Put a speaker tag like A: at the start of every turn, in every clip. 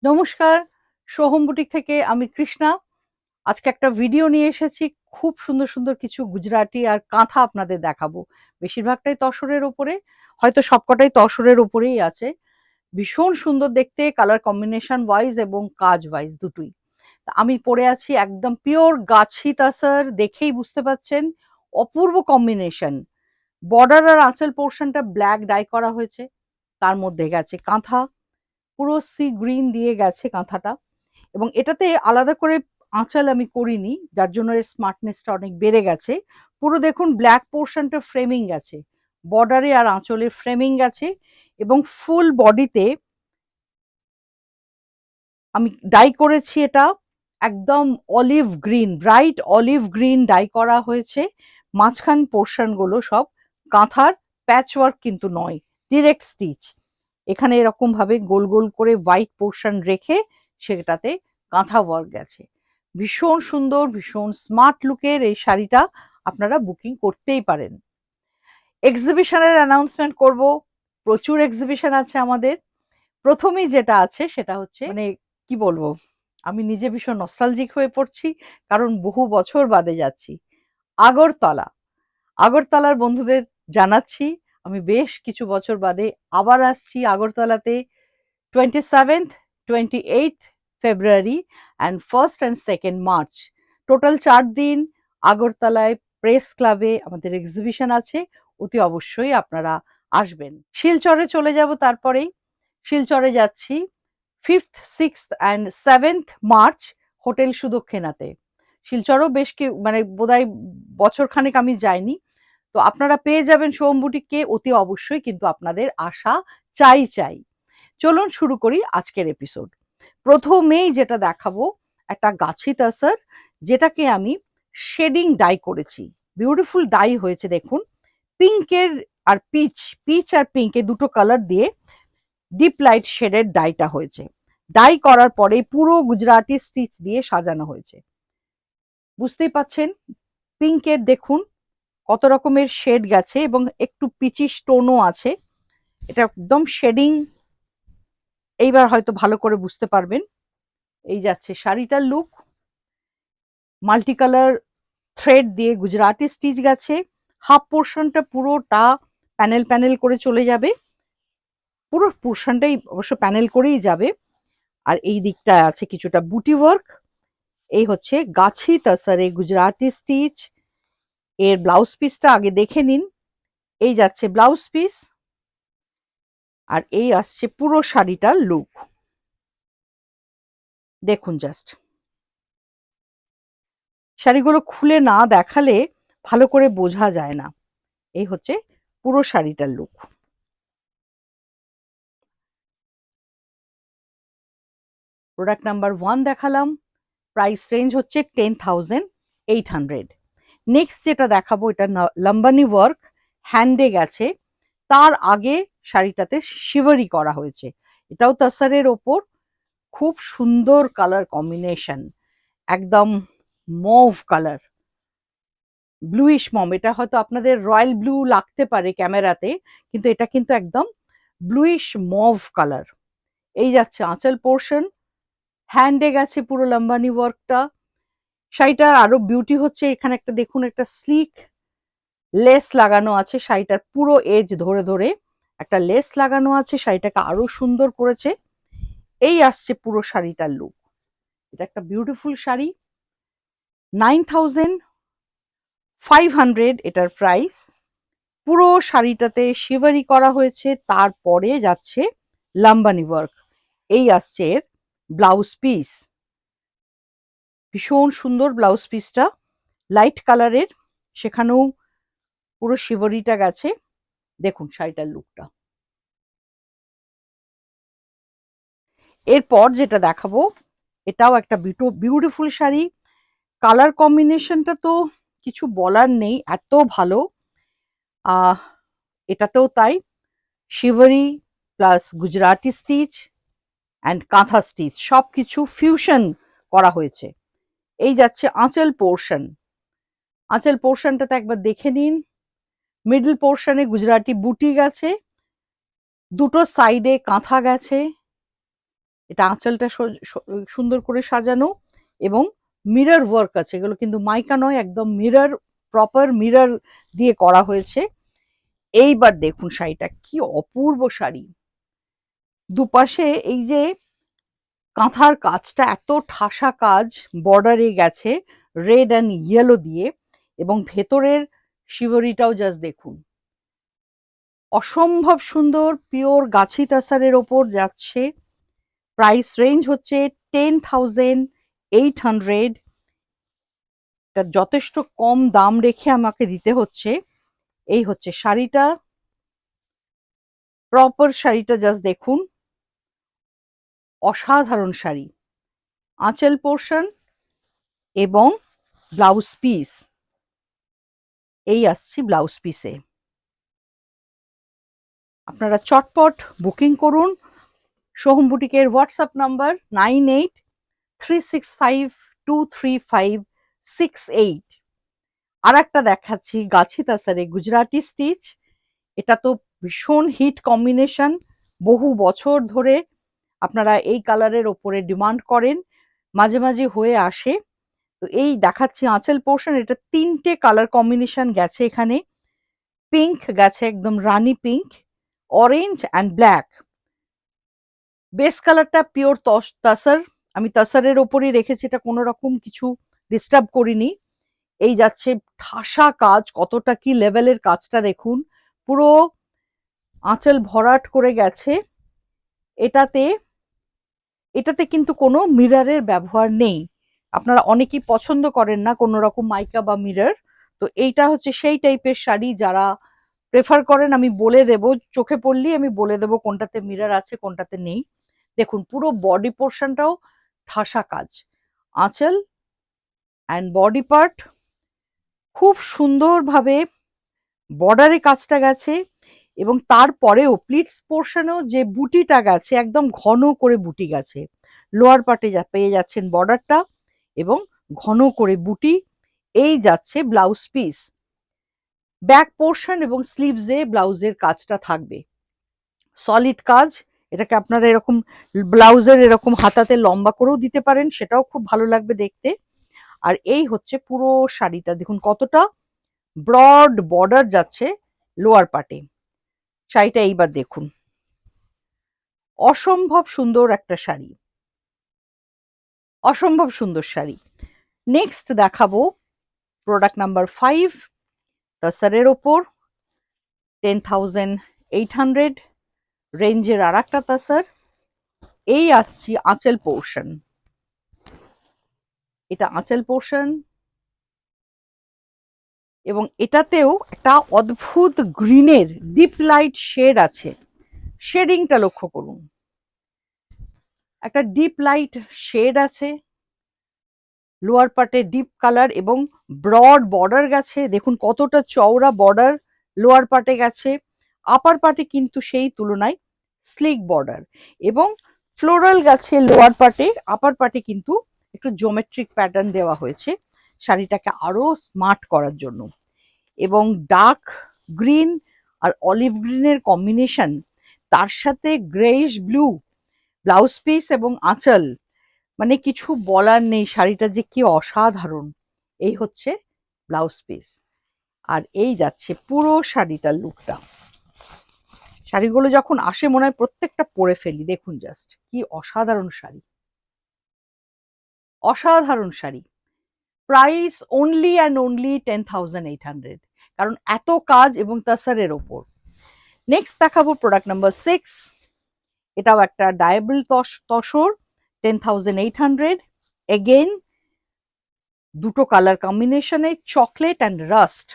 A: নমস্কার, সোহম বুটিক থেকে আমি কৃষ্ণা। আজকে একটা ভিডিও নিয়ে এসেছি। খুব সুন্দর সুন্দর কিছু গুজরাটি আর কাঁথা আপনাদের দেখাবো। বেশিরভাগটাই তসরের ওপরে, হয়তো সবকটাই তসরের ওপরেই আছে। ভীষণ সুন্দর দেখতে, কালার কম্বিনেশন ওয়াইজ এবং কাজ ওয়াইজ দুটোই। তা আমি পরে আছি একদম পিওর গাছি তাসার, দেখেই বুঝতে পাচ্ছেন। অপূর্ব কম্বিনেশন। বর্ডার আর আঁচল পোর্শনটা ব্ল্যাক ডাই করা হয়েছে, তার মধ্যে গেছে কাঁথা, পুরো সি গ্রিন দিয়ে গেছে কাঁথাটা। এবং এটাতে আলাদা করে আঁচল আমি করিনি, যার জন্য এর স্মার্টনেসটা অনেক বেড়ে গেছে। পুরো দেখুন ব্ল্যাক পোর্শনটা ফ্রেমিং গেছে, বর্ডারে আর আঁচলের ফ্রেমিং গেছে। এবং ফুল বডিতে আমি ডাই করেছি এটা একদম olive green, bright olive green dye করা হয়েছে। মাঝখান পোর্শন গুলো সব কাঁথার প্যাচওয়ার্ক কিন্তু নয়, ডিরেক্ট স্টিচ। এখানে এরকম ভাবে গোল গোল করে হোয়াইট পোর্শন রেখে সেটাতে কাঁথা ওয়ার্ক গেছে। ভীষণ সুন্দর, ভীষণ স্মার্ট লুকের এই শাড়িটা আপনারা বুকিং করতেই পারেন। এক্সিবিশনের অ্যানাউন্সমেন্ট করব। প্রচুর এক্সিবিশন আছে আমাদের। প্রথমেই যেটা আছে সেটা হচ্ছে মানে কি বলবো, আমি নিজে ভীষণ নস্টালজিক হয়ে পড়ছি, কারণ বহু বছর বাদে যাচ্ছি। আগরতলা। আগরতলার বন্ধুদের জানাচ্ছি আমি বেশ কিছু বছর বাদে আবার আসছি আগরতলাতে। 27th, 28th February and 1st and 2nd March, total 4 দিন আগরতলায় প্রেস ক্লাবে আমাদের এক্সিবিশন আছে। অতি অবশ্যই আপনারা আসবেন। শিলচরে চলে যাব তারপরেই। শিলচরে যাচ্ছি 5th, 6th and 7th March hotel সুদক্ষিণাতে। শিলচরও বেশ কি মানে বোধহয় বছর খানেক আমি যাইনি। তো আপনারা পেয়ে যাবেন সোহম বুটিককে, অতি অবশ্যই কিন্তু আপনাদের আসা চাই চাই। চলুন শুরু করি আজকের এপিসোড। প্রথমেই যেটা দেখাবো একটা গাছি তাসার, যেটাকে আমি শেডিং ডাই করেছি। বিউটিফুল ডাই হয়েছে দেখুন, পিঙ্কের আর পিচ, পিচ আর পিঙ্কে দুটো কালার দিয়ে ডিপ লাইট শেডের ডাইটা হয়েছে। ডাই করার পরে পুরো গুজরাটি স্টিচ দিয়ে সাজানো হয়েছে। বুঝতেই পাচ্ছেন, পিঙ্কের দেখুন কত রকমের শেড গেছে এবং একটু পিচি স্টোনও আছে। এটা একদম শেডিং, এইবার হয়তো ভালো করে বুঝতে পারবেন। এই যাচ্ছে শাড়িটার লুক, মাল্টি কালার থ্রেড দিয়ে গুজরাটি স্টিচ গেছে। হাফ পোর্শনটা পুরোটা প্যানেল প্যানেল করে চলে যাবে, পুরো পোর্শনটাই অবশ্য প্যানেল করেই যাবে। আর এই দিকটা আছে কিছুটা বুটি ওয়ার্ক। এই হচ্ছে গাছি তাসারে গুজরাটি স্টিচ। এর ব্লাউজ পিসটা আগে দেখে নিন। এই যাচ্ছে ব্লাউজ পিস, আর এই আসছে পুরো শাড়িটার লুক। দেখুন জাস্ট, শাড়িগুলো খুলে না দেখালে ভালো করে বোঝা যায় না। এই হচ্ছে পুরো শাড়িটার লুক। প্রোডাক্ট নাম্বার 1 দেখালাম, প্রাইস রেঞ্জ হচ্ছে 10,800। নেক্সট যেটা দেখাবো এটা লম্বানি ওয়ার্ক, হ্যান্ডে গেছে। তার আগে শাড়িটাতে শিভারি করা হয়েছে। এটাও তাসারের ওপর, খুব সুন্দর কালার কম্বিনেশন, একদম মভ কালার, ব্লুইশ মম। এটা হয়তো আপনাদের রয়্যাল ব্লু লাগতে পারে ক্যামেরাতে, কিন্তু এটা কিন্তু একদম ব্লুইশ মভ কালার। এই যাচ্ছে আঁচল পোর্শন, হ্যান্ডে গেছে পুরো লম্বানি ওয়ার্কটা। শাড়িটার আরো বিউটি হচ্ছে এখানে একটা দেখুন, একটা স্লিক লেস লাগানো আছে শাড়িটার পুরো এজ ধরে ধরে, একটা লেস লাগানো আছে, শাড়িটাকে আরো সুন্দর করেছে। এই আসছে পুরো শাড়িটার লুক। এটা একটা বিউটিফুল শাড়ি। 9,500 এটার প্রাইস। পুরো শাড়িটাতে শিভারি করা হয়েছে, তারপরে যাচ্ছে লাম্বানি ওয়ার্ক। এই আসছে এর ব্লাউজ পিস, ভীষণ সুন্দর ব্লাউজ পিসটা, লাইট কালারের, সেখানেও পুরো শিভারিটা গেছে। দেখুন শাড়িটার লুকটা। এরপর যেটা দেখাবো এটাও একটা বিউটিফুল শাড়ি। কালার কম্বিনেশনটা তো কিছু বলার নেই, এত ভালো। আহ এটাতেও তাই, শিভারি প্লাস গুজরাটি স্টিচ অ্যান্ড কাঁথা স্টিচ সবকিছু ফিউশন করা হয়েছে। এই যাচ্ছে আঁচল পোর্শন। আঁচল পোর্শনটাতে একবার দেখে নিন, মিডল পোর্শনে গুজরাটি বুটি গেছে, দুটো সাইডে কাঁথা গেছে, এটা আঁচলটা সুন্দর করে সাজানো এবং মিরর ওয়ার্ক আছে, এগুলো কিন্তু মাইকা নয়, একদম মিরর, প্রপার মিরর দিয়ে করা হয়েছে। এইবার দেখুন শাড়িটা কি অপূর্ব শাড়ি, দুপাশে এই যে কাঁথার কাজটা এত ঠাসা কাজ, বর্ডারে গেছে রেড অ্যান্ড ইয়েলো দিয়ে, এবং ভেতরের শিবরিটাও জাস্ট দেখুন, অসম্ভব সুন্দর, পিওর গাছি তাসারের ওপর যাচ্ছে। প্রাইস রেঞ্জ হচ্ছে 10,800। এটা যথেষ্ট কম দাম রেখে আমাকে দিতে হচ্ছে। এই হচ্ছে শাড়িটা, প্রপার শাড়িটা জাস্ট দেখুন, অসাধারণ শাড়ি। আঁচল পোর্শন এবং ব্লাউজ পিস, এই আসছি ব্লাউজ পিসে। আপনারা চটপট বুকিং করুন। সোহম বুটিকের হোয়াটসঅ্যাপ নাম্বার 9836523568। আর একটা দেখাচ্ছি গাছি তাসারে গুজরাটি স্টিচ, এটা তো ভীষণ হিট কম্বিনেশন, বহু বছর ধরে আপনারা এই কালারের ওপরে ডিমান্ড করেন, মাঝে মাঝে হয়ে আসে। তো এই দেখাচ্ছি আঁচল পোর্শন, এটা 3টে কালার কম্বিনেশন গেছে এখানে, পিঙ্ক গেছে একদম rani pink, orange and black. Base কালারটা পিওর তাসার, আমি তাসারের ওপরই রেখেছি, এটা কোনো রকম কিছু ডিস্টার্ব করিনি। এই যাচ্ছে ঠাসা কাজ, কতটা কি লেভেলের কাজটা দেখুন, পুরো আঁচল ভরাট করে গেছে। এটাতে এটাতে কিন্তু কোনো মিররের ব্যবহার নেই, আপনারা অনেকেই পছন্দ করেন না কোনো রকম মাইকা বা মিরর, তো এইটা হচ্ছে সেই টাইপের শাড়ি যারা প্রেফার করেন, আমি বলে দেব, চোখে পড়লেই আমি বলে দেব কোনটাতে মিরর আছে কোনটাতে নেই। দেখুন পুরো বডি পোর্শনটাও ঠাসা কাজ, আঁচল অ্যান্ড বডি পার্ট খুব সুন্দরভাবে বর্ডারে কাজটা গেছে, এবং তারপরেও প্লিটস পোর্শনেও যে বুটিটা গেছে একদম ঘন করে বুটি গেছে, লোয়ার পার্টে পেয়ে যাচ্ছেন বর্ডারটা এবং ঘন করে বুটি। এই যাচ্ছে ব্লাউজ পিস, ব্যাক পোর্শন এবং স্লিভসে ব্লাউজের কাজটা থাকবে, সলিড কাজ। এটাকে আপনারা এরকম ব্লাউজের এরকম হাতাতে লম্বা করেও দিতে পারেন, সেটাও খুব ভালো লাগবে দেখতে। আর এই হচ্ছে পুরো শাড়িটা, দেখুন কতটা ব্রড বর্ডার যাচ্ছে লোয়ার পার্টে। শাড়িটা এইবার দেখুন, অসম্ভব সুন্দর একটা শাড়ি, অসম্ভব সুন্দর শাড়ি। নেক্সট দেখাবো প্রোডাক্ট নাম্বার 5, তাসারের ওপর 10,800 রেঞ্জের আর একটা তাসার। এই আসছি আঁচল পোর্শন, এটা আঁচল পোর্শন, এবং এটাতেও একটা অদ্ভুত গ্রিনের ডিপ লাইট শেড আছে, শেডিংটা লক্ষ্য করুন, একটা ডিপ লাইট শেড আছে, লোয়ার পার্টে ডিপ কালার এবং ব্রড বর্ডার গেছে, দেখুন কতটা চওড়া বর্ডার লোয়ার পার্টে গেছে, আপার পার্টে কিন্তু সেই তুলনায় স্লিক বর্ডার, এবং ফ্লোরাল গেছে লোয়ার পার্টে, আপার পার্টে কিন্তু একটু জিওমেট্রিক প্যাটার্ন দেওয়া হয়েছে শাড়িটাকে আরো স্মার্ট করার জন্য। এবং ডার্ক গ্রিন আর অলিভ গ্রিনের কম্বিনেশন, তার সাথে গ্রেইশ ব্লু ব্লাউজ পিস এবং আঁচল, মানে কিছু বলার নেই, শাড়িটা যে কি অসাধারণ। এই হচ্ছে ব্লাউজ পিস, আর এই যাচ্ছে পুরো শাড়িটার লুকটা। শাড়িগুলো যখন আসে মনে হয় প্রত্যেকটা পরে ফেলি, দেখুন জাস্ট কি অসাধারণ শাড়ি, অসাধারণ sari. Price only and only 10,800, কারণ এত কাজ এবং তাসারের ওপর। নেক্সট দেখাবো প্রোডাক্ট নাম্বার 6, এটাও একটা ডায়াবল তসর, 10,800। এগেইন দুটো কালার কম্বিনেশনে, চকলেট অ্যান্ড রাস্ট।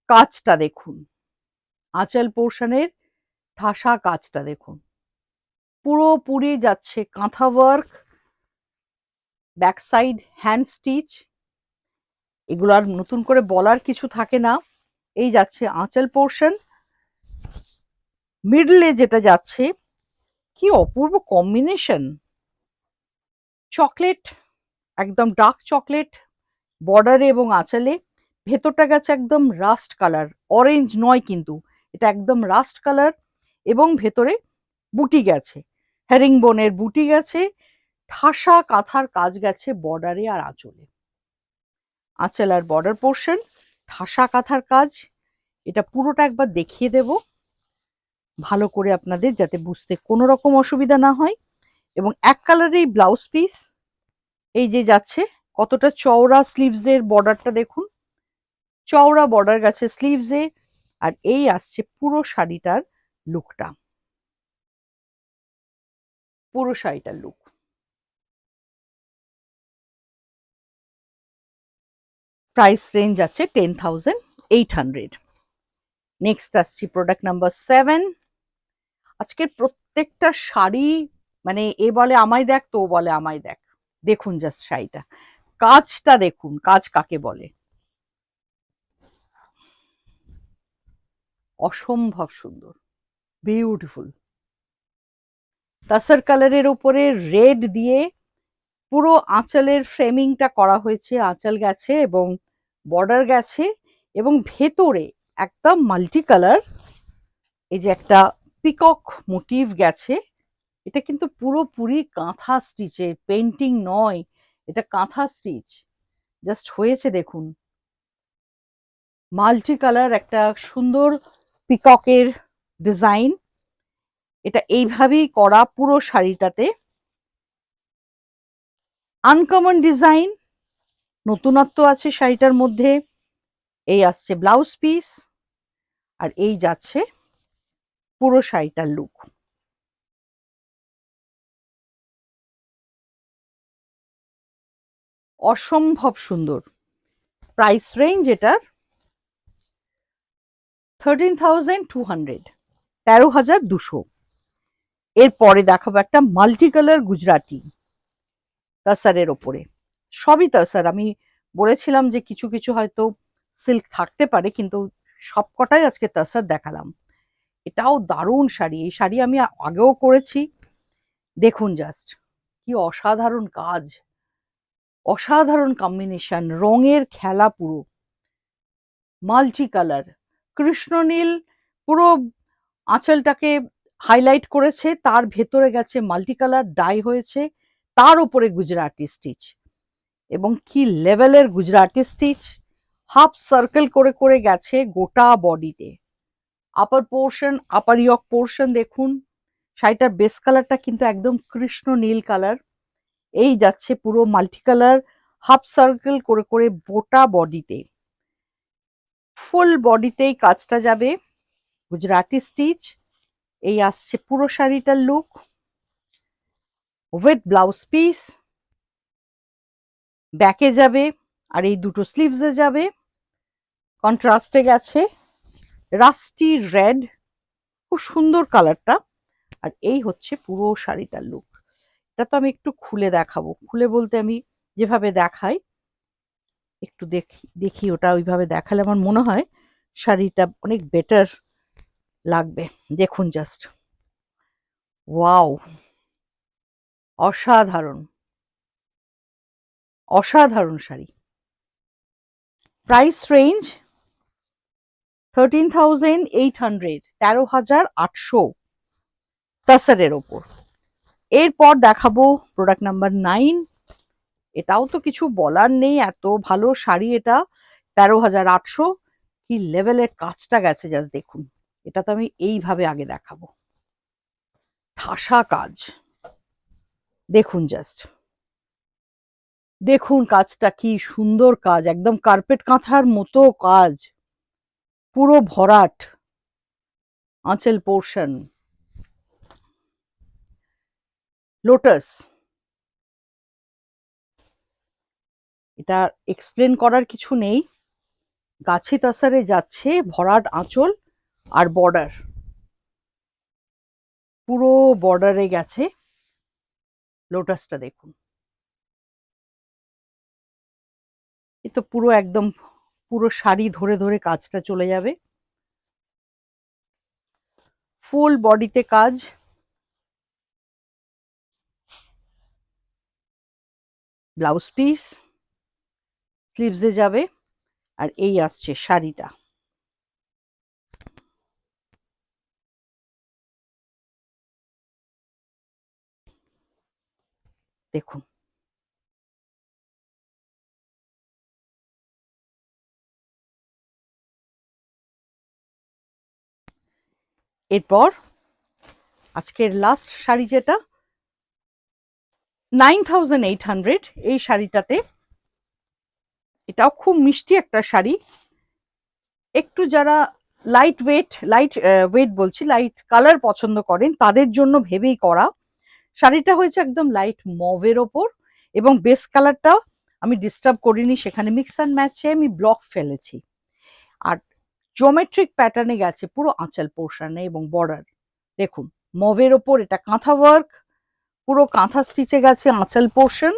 A: কাজটা দেখুন, আঁচল পোর্শনের ঠাসা কাজটা দেখুন, পুরোপুরি যাচ্ছে কাঁথা work, back side hand stitch, এগুলো আর নতুন করে বলার কিছু থাকে না। এই যাচ্ছে আঁচল পোর্শন, মিডলে যেটা যাচ্ছে কি অপূর্ব কম্বিনেশন, চকলেট, একদম ডার্ক চকলেট বর্ডারে এবং আঁচলে, ভেতরটা গেছে একদম রাস্ট কালার, অরেঞ্জ নয় কিন্তু এটা একদম রাস্ট কালার, এবং ভেতরে বুটি গেছে, হেরিং বোনের বুটি গেছে, ঠাসা কাঁথার কাজ গেছে বর্ডারে আর আঁচলে। আঁচল আর বর্ডার পোর্শন, ঠাসা কাঁথার কাজ। এটা পুরোটা একবার দেখিয়ে দেব ভালো করে আপনাদের, যাতে বুঝতে কোনো রকম অসুবিধা না হয়। এবং এক কালারের ব্লাউজ পিস, এই যে যাচ্ছে কতটা চওড়া স্লিভসের বর্ডারটা দেখুন, চওড়া বর্ডার গেছে স্লিভসে। আর এই আসছে পুরো শাড়িটার লুকটা, পুরো শাড়িটার লুক। প্রাইস রেঞ্জ আছে 10,800। নেক্সট আসছি প্রোডাক্ট নাম্বার 7। আজকের প্রত্যেকটা শাড়ি মানে এ বলে আমায় দেখ, তো বলে আমায় দেখ। দেখুন জাস্ট শাড়িটা, কাজটা দেখুন, কাজ কাকে বলে, অসম্ভব সুন্দর, বিউটিফুল। তাসার কালারের উপরে রেড দিয়ে পুরো আঁচলের ফ্রেমিংটা করা হয়েছে, আঁচল গেছে এবং বর্ডার গেছে, এবং ভেতরে একদম মাল্টি কালার, এই যে একটা পিকক মোটিভ গেছে। এটা কিন্তু পুরোপুরি কাঁথা স্টিচের, পেন্টিং নয়, এটা কাঁথা স্টিচ। জাস্ট হয়েছে দেখুন, মাল্টি কালার একটা সুন্দর পিককের ডিজাইন। এটা এইভাবেই করা পুরো শাড়িটাতে, আনকমন ডিজাইন, নতুনত্ব আছে শাড়িটার মধ্যে। এই আসছে ব্লাউজ পিস, আর এই যাচ্ছে পুরো শাড়িটার লুক। অসম্ভব সুন্দর। প্রাইস রেঞ্জ এটার 13,200, 13,200। এরপরে দেখাবো একটা মাল্টি কালার গুজরাটি তাসারের ওপরে, সবই তাসার। আমি বলেছিলাম যে কিছু কিছু হয়তো সিল্ক থাকতে পারে, কিন্তু সবকটাই আজকে তাসার দেখালাম। এটাও দারুণ শাড়ি, এই শাড়ি আমি আগেও করেছি। দেখুন জাস্ট কি অসাধারণ কাজ, অসাধারণ কম্বিনেশন, রঙের খেলা পুরো, মাল্টি কালার, কৃষ্ণনীল পুরো আঁচলটাকে হাইলাইট করেছে, তার ভেতরে গেছে মাল্টি কালার ডাই হয়েছে, তার উপরে গুজরাটি স্টিচ। এবং কি লেভেলের গুজরাটি স্টিচ, হাফ সার্কেল করে করে গেছে গোটা বডিতে। আপার পোর্শন, আপার ইয়ক পোর্শন দেখুন, শাড়িটার বেস কালারটা কিন্তু একদম কৃষ্ণ নীল কালার। এই যাচ্ছে পুরো মাল্টি কালার, হাফ সার্কেল করে করে গোটা বডিতে, ফুল বডিতেই কাজটা যাবে গুজরাটি স্টিচ। এই আসছে পুরো শাড়িটার লুক উইথ ব্লাউজ পিস, ব্যাকে যাবে আর এই দুটো স্লিভসে যাবে। কন্ট্রাস্টে গেছে রাস্টি রেড, খুব সুন্দর কালারটা। আর এই হচ্ছে পুরো শাড়িটার লুক। এটা তো আমি একটু খুলে দেখাবো, খুলে বলতে আমি যেভাবে দেখাই, একটু দেখি দেখি ওটা ওইভাবে দেখালে আমার মনে হয় শাড়িটা অনেক বেটার লাগবে। দেখুন জাস্ট, ওয়াও, অসাধারণ, অসাধারণ শাড়ি। প্রাইস রেঞ্জ 13,800, 13,800 তাসারের ওপর। এরপর দেখাবো প্রোডাক্ট নাম্বার 9। এটাও তো কিছু বলার নেই, এত ভালো শাড়ি এটা, 13,800। কি লেভেলের কাজটা গেছে জাস্ট দেখুন। এটা তো আমি এইভাবে আগে দেখাবো, ঠাসা কাজ দেখুন জাস্ট, দেখুন কাজটা কি সুন্দর কাজ, একদম কার্পেট কাঁথার মতো কাজ, পুরো ভরাট আঁচল পোর্শন, লোটাস। এটা এক্সপ্লেন করার কিছু নেই, গাছি তাসারে যাচ্ছে ভরাট আঁচল আর বর্ডার, পুরো বর্ডারে গেছে লোটাসটা দেখুন। এ তো পুরো একদম পুরো শাড়ি ধরে ধরে কাজটা চলে যাবে, ফুল বডিতে কাজ, ব্লাউজ পিস, স্লিভসে যাবে। আর এই আসছে শাড়িটা, দেখুন। এরপর আজকের লাস্ট শাড়ি যেটা 9800, এই শাড়িটাতে, এটাও খুব মিষ্টি একটা শাড়ি। একটু যারা লাইট ওয়েট বলছি, লাইট কালার পছন্দ করেন তাদের জন্য ভেবেই করা। শাড়িটা হয়েছে একদম লাইট মভের ওপর, এবং বেস কালারটাও আমি ডিস্টার্ব করিনি, সেখানে মিক্স অ্যান্ড ম্যাচে আমি ব্লক ফেলেছি। আর জিওমেট্রিক প্যাটার্নে গেছে পুরো আঁচল পোর্শনে এবং বর্ডার। দেখুন, মভের ওপর এটা কাঁথা ওয়ার্ক, পুরো কাঁথা স্টিচে গেছে আঁচল portion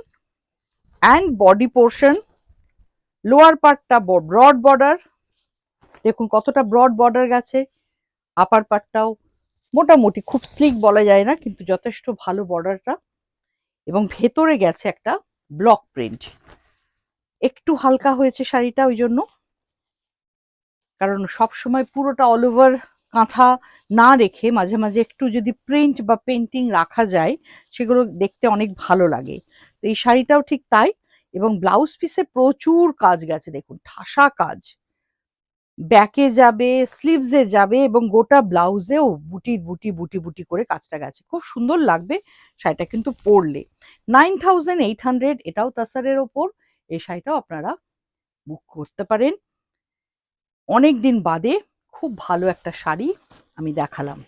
A: and body portion. Lower পার্টটা ব্রড বর্ডার, দেখুন কতটা ব্রড বর্ডার গেছে। আপার পার্টটাও মোটামুটি, খুব স্লিক বলা যায় না, কিন্তু যথেষ্ট ভালো বর্ডারটা। এবং ভেতরে গেছে একটা ব্লক প্রিন্ট। একটু হালকা হয়েছে শাড়িটা ওই জন্য, কারণ সবসময় পুরোটা অল ওভার কাঁথা না রেখে মাঝে মাঝে একটু যদি প্রিন্ট বা পেন্টিং রাখা যায়, সেগুলো দেখতে অনেক ভালো লাগে। তো এই শাড়িটাও ঠিক তাই। এবং ব্লাউজ পিসে প্রচুর কাজ গেছে, দেখুন ঠাসা কাজ, ব্যাকে যাবে, স্লিভসে যাবে, এবং গোটা ব্লাউজেও বুটি বুটি বুটি বুটি করে কাজটা গেছে, খুব সুন্দর লাগবে শাড়িটা কিন্তু পরলে। 9800, এটাও তাসারের ওপর। এই শাড়িটাও আপনারা বুক করতে পারেন। অনেক দিন বাদে খুব ভালো একটা শাড়ি আমি দেখালাম।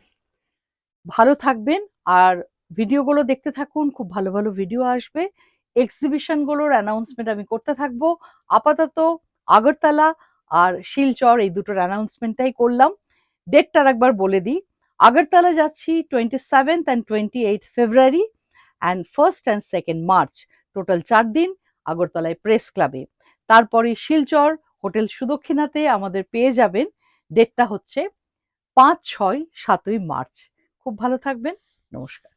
A: ভালো থাকবেন, আর ভিডিওগুলো দেখতে থাকুন, খুব ভালো ভালো ভিডিও আসবে। এক্সিবিশনগুলোর অ্যানাউন্সমেন্ট আমি করতে থাকবো। আপাতত আগরতলা আর শিলচর, এই দুটোর অ্যানাউন্সমেন্টটাই করলাম। ডেটটার একবার বলে দিই, আগরতলা যাচ্ছি 27th and 28th February, and 1st and 2nd March, total 4 দিন আগরতলায় প্রেস ক্লাবে। তারপরে শিলচর হোটেল সুদক্ষিণাতে আমাদের পেয়ে যাবেন। ডেটটা হচ্ছে 5, 6, 7ই মার্চ। খুব ভালো থাকবেন। নমস্কার।